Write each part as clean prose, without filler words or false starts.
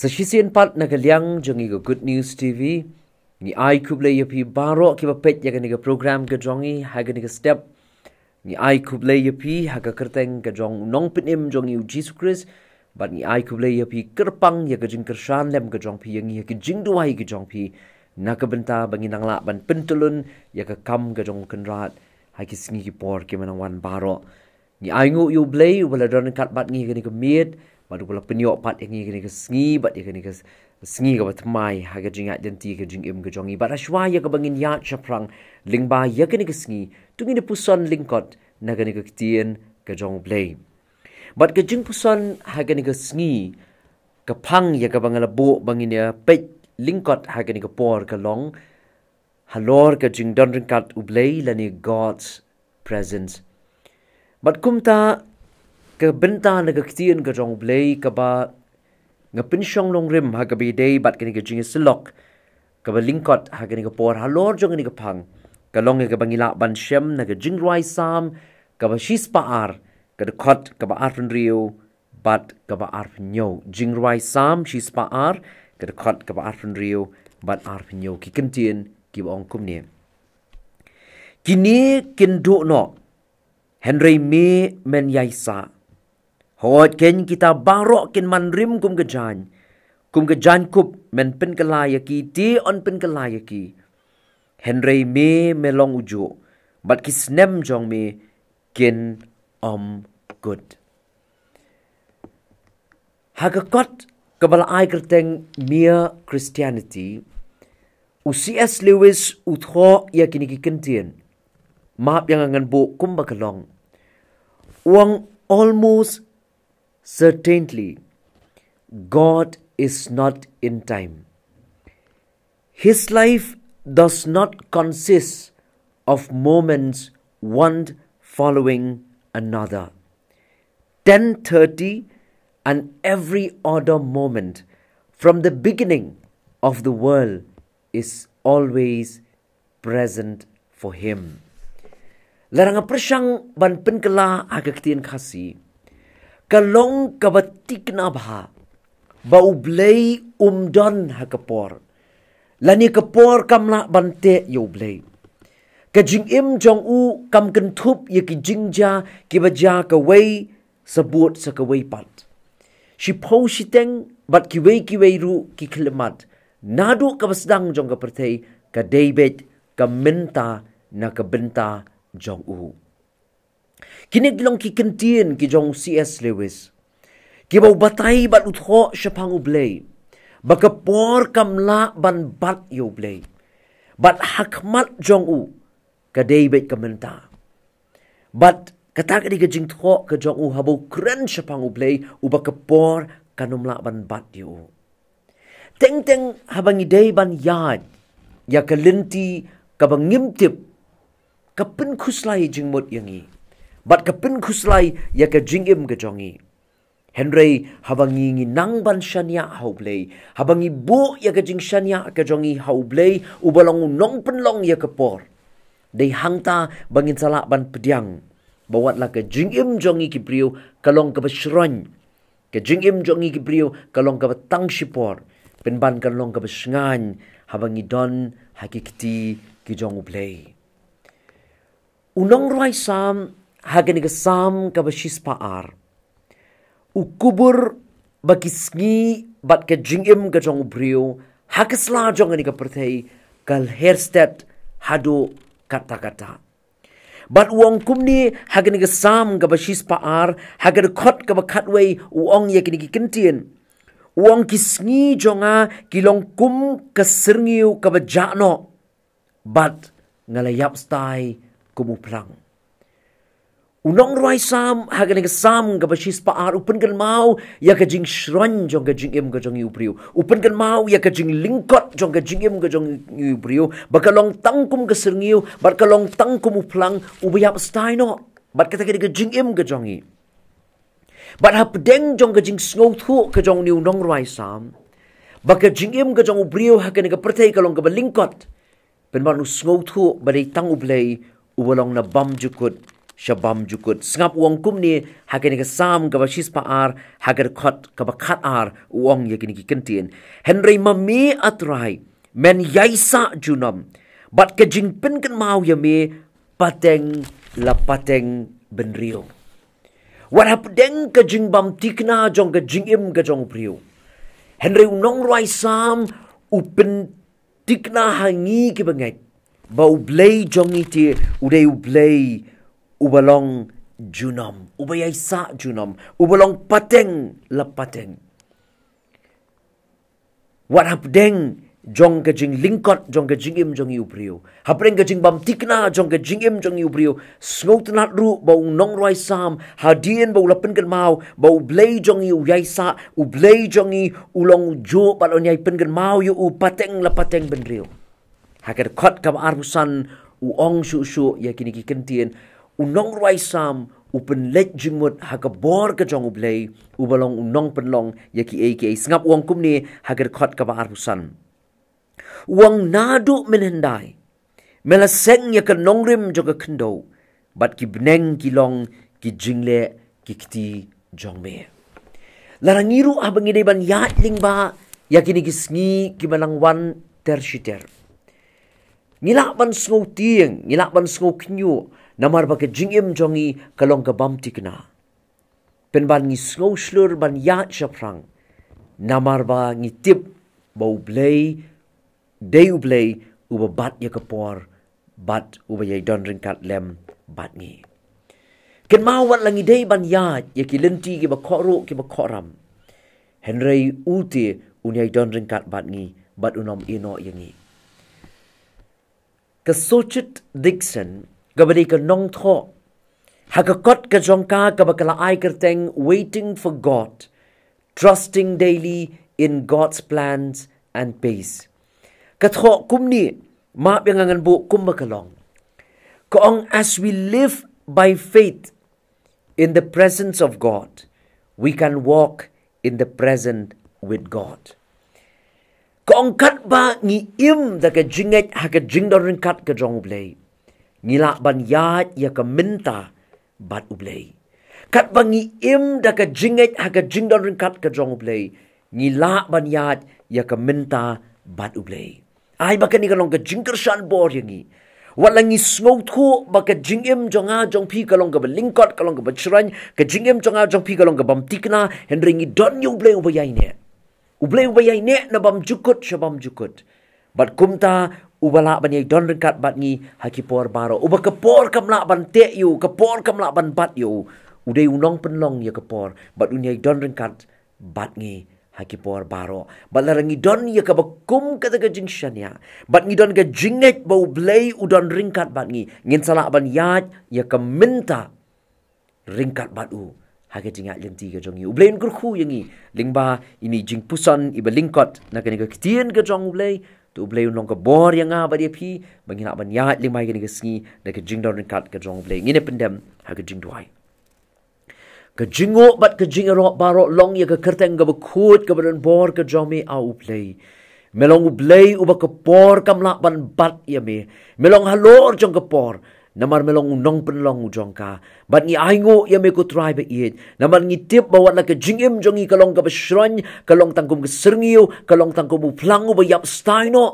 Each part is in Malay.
Sa sisian pat nagaliang jongi go Good News TV ni ai U Blei yapi baro ki bapet ya ga program ga jongi haga ni step ni ai U Blei yapi haga kyrteng ga jong nong pinim jongi U Khrist but ni ai U Blei yapi kerpang ya ga jing kershan lem ga jong pi yang ya ki jingduai ga jong pi nakabenta bangi nangla ban pentulun ya ga kam ga jong kenrat ha ki sngi ki por ki manang wan baro ni ai ngu U Blei wala don kat bat ngi ga ni miet madu pula penyok pat yang ni ke sngi bat yang ni ke sngi ka batmai ha ga jingat denti ke jingim ke jongi bat ashwa ya ka bangin ya chaprang lingba ya ke ni ke sngi tungi ni puson lyngkot na ga ni ke Ktien ke jong Blei bat ke jingpuson ha ga ni ke sngi ka phang ya ka bangalabo bangin ya pet lyngkot ha ga ni ke por ka long halor ke Jingdon Ryngkat U Blei lani God's presence bat kumta ke benta na Ka Ktien ka jong Blei ka ba nga pinsyong long rim ha ka bidei bat ka ni ka jingiselok ka ba lyngkot ha ka ni ka por halor jong ni ka phang ka long ka bangila ban Syiem na ka jingroi Salm ka ba shispaar ka dekot ka ba arfen rio bat ka ba arfen nyo jingroi Salm shispaar ka dekot ka ba arfen rio bat arfen nyo ki Ktien ki ba ong kumne kini kindu no Henry me men yaisa hot ken kita barok ken manrim kum kejan kup men pen kelaya ki ti on pen kelaya ki Henry me melong ujo but kisnem jong me ken good hagakot kabala ai kerteng mere Christianity ucs Lewis utho ya kini ki Ktien map yang angan bu kum bakalong uang almost certainly, God is not in time. His life does not consist of moments one following another. 10:30 and every other moment from the beginning of the world is always present for Him. Larang apresyang ban penkela aga Ktien kasih. Kalong kabatik na bha ba U Blei umdon ha kapor lani kapor kamla bante U Blei ka jingim jong u kam kentup ye ki kynja ki baja ka wei sabut sa ka wei pat si po si teng bat ki wei ru ki klimat nadu ka basdang jong ka pertei ka David ka minta na ka benta jong u kinidlong ki Ktien ki jong CS Lewis ki bau batai bat utho syapang U Blei baka por kamla ban bat U Blei bat hakmat jong u ka David ka menta bat kata ka di ka jingtho ka jong u habau kren syapang U Blei u baka por kanumla ban bat u teng habang idei ban yad ya ka linti ka bangimtip ka pen khuslai jingmut yangi bat kapin khuslai ya ka jingim ka jongi Henry habangi ngi nang ban shania hau Blei habangi bu ya ka jing shania ka jongi hau Blei ubalong nong penlong ya ka por dei hangta bangin sala ban pediang bawat la ka jingim jongi ki priu kalong ka basron ka jingim jongi ki priu kalong ka batang sipor penban kalong ka basngan habangi don hakikti ki jong U Blei unong roi Salm haga ni Salm ka bashis paar ukubur bagi sngi bat ka jingim ka jong brio hakasla jong ni ka perthei kal hairstep hado kata bat uang kumni haga ni Salm ka bashis paar haga khot ka bakhatwei uong ye ki Ktien uong ki sngi jonga kilong kum ka sirngiu ka bajano bat ngalayap stai kumuplang unong roi Salm haga ni Salm ka bashis paar upen kan mau ya ka jing shron jong ka jingim ka jong upriu upen kan mau ya ka jing lyngkot jong ka jingim ka jong upriu bakalong tangkum ka sirngiu bakalong tangkum uplang ubiyap staino bat kata ka jingim ka jongi bat hapdeng jong ka jing sngouthu ka jong ni unong roi Salm baka jingim ka jong upriu haga ni ka pertei kalong ka lyngkot pen manu sngouthu badai tang U Blei ubalong na bam jukut shabam jukut sngap uang kumni hakini ka sam ka basis paar hagar khot ka bakhat ar uang yakini ki Kentien Henry mami atrai men yaisa junam bat ka jingpin kan mau yame pateng la pateng benrio what hapdeng ka jingbam tikna jong ka jingim ka jong priu Henry unong roi sam upen tikna hangi ki bangai ba U Blei jong iti udai U Blei ubalong junam ubayai sa junam ubalong pateng la pateng what hapdeng jong ka jing lyngkot jong ka jingim jong U priu hapdeng ka jing bam tikna jong ka jingim jong U priu sngot nat ru ba nong roi sam hadien ba ulapen kan mau ba U Blei jong U yaisa U Blei jong ulong jo ba onyai pen kan mau U pateng la pateng benriu hakar khot ka arbusan ong shu yakini ki Kentien unong roi sam upen let jingmut hakabor ka jong U Blei ubalong unong penlong yaki aka sngap uang kumni hakar khot ka arbusan uang nadu menhendai melaseng ya ka nongrim joga kendo bat ki bneng ki long ki jingle ki kti jongme larangiru abangi ban ya lingba yakini ki sngi ki balangwan tershiter ngilak ban sngo tieng ngilak ban sngo knyu namar ba ka jingim jongi kalong ka bam tikna pen ban ngi sngo slur ban ya shaprang namar ba ngi tip ba U Blei day U Blei uba bat ya kapor bat uba yai don ringkat lem bat ngi ken mawat langi day ban ya ya ki lenti ki ba khoro ki ba khoram Henry uti unyai don ringkat bat ngi bat unom ino yangi ka sochit Dixon gabadi ka nong tho hakakot ka jongka ka bakala ai kyrteng waiting for God trusting daily in God's plans and pace katho kumni ma biangangan bu kumbakalong kaong as we live by faith in the presence of God we can walk in the present with God kaong kat ba ngi im da ka jinget ha ka jingdon ring kat ka jong U Blei ngila ban ya ya ka minta bat U Blei kat ba ngi im da ka jinget ha ka jingdon ring kat ka jong U Blei ngila ban ya ya ka minta bat U Blei ai ba ka ni ka long ka jingkershan bor yangi walangi sngo thu ba ka jingim jonga jong pi ka long ka lyngkot ka long ka bachran ka jingim jonga jong pi ka long ka bam tikna henringi don U Blei u ba yai ne U Blei ubayai ne na bam jukut shabam jukut bat kumta ubala ban yai don ringkat bat ngi hakipor baro uba kapor kamla ban te yu kapor kamla ban bat yu udai unong penlong ya kapor bat unyai don ringkat bat ngi hakipor baro bat larangi don ya kabakum kata ka jingshania bat ngi don ka jinget ba U Blei udon ringkat bat ngi ngin sala ban yat ya ka minta ringkat bat u hage jingat lenti ka jong U Blei kurkhu yangi lingba ini jingpuson iba lyngkot na kani ka Ktien ka jong U Blei tu U Blei unong ka bor yang ba dia pi bangina ban yat lingba kani ka sngi na ka jingdon ringkat ka jong U Blei ngine pendem hage jingduai ka jingo bat ka jingaro baro long ya ka kyrteng ka bakut ka badan bor ka jong me a U Blei melong U Blei uba ka por kamla ban bat ya me melong halor jong ka por namar melong unong penlong ujong ka bat ngi aingo ya me ko try ba it namar ngi tip bawat la ka jingim jongi kalong ka basron kalong tangkum ka serngiu kalong tangkum u plang u ba yap staino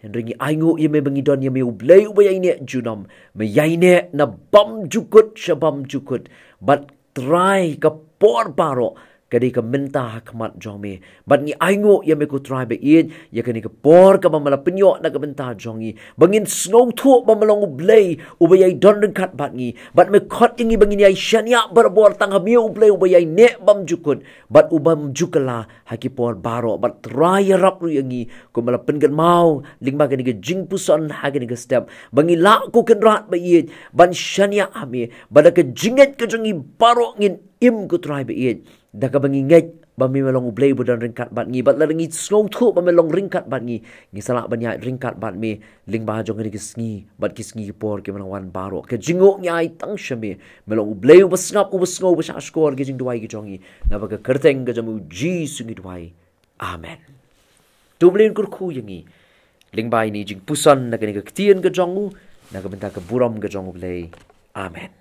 henry ngi aingo ya me bangi don ya me U Blei u ba yaine junam me yaine na bam jukut shabam jukut bat try ka por baro kadi ka minta hakmat jong me bat ngi aingo ya me ko try ba it ya kani ka por ka mamala penyo na ka minta jongi bangin snow thu mamalong U Blei ubayai don ringkat bat ngi bat me khot ingi bangin yai shania berbor tang mi U Blei ubayai ne bam jukut bat ubam jukala hakipor baro bat try rap ru yangi ko mala pengan mau lingba kani ka jingpuson hagani ka step bangi la ko ken rat ba it ban shania ame badaka jinget ka jongi baro ngin im ko try ba it daka bangi nget ba mi melong U Blei budan ringkat bat ngi bat la ringi snong thu ba melong ringkat bat ngi salak banya ringkat bat me ling ba jong ni kisngi bat kisngi por ke wan baro ke jingo nyai tang shame melong U Blei ba snap u sngo ba skor ke jing duai ke jongi na ba ka kyrteng ke jamu Jisu ngi duai amen tu Blei kur khu yangi ling ba ni jing puson na ke Ktien ke jongu na ka benta ke buram ke jong U Blei amen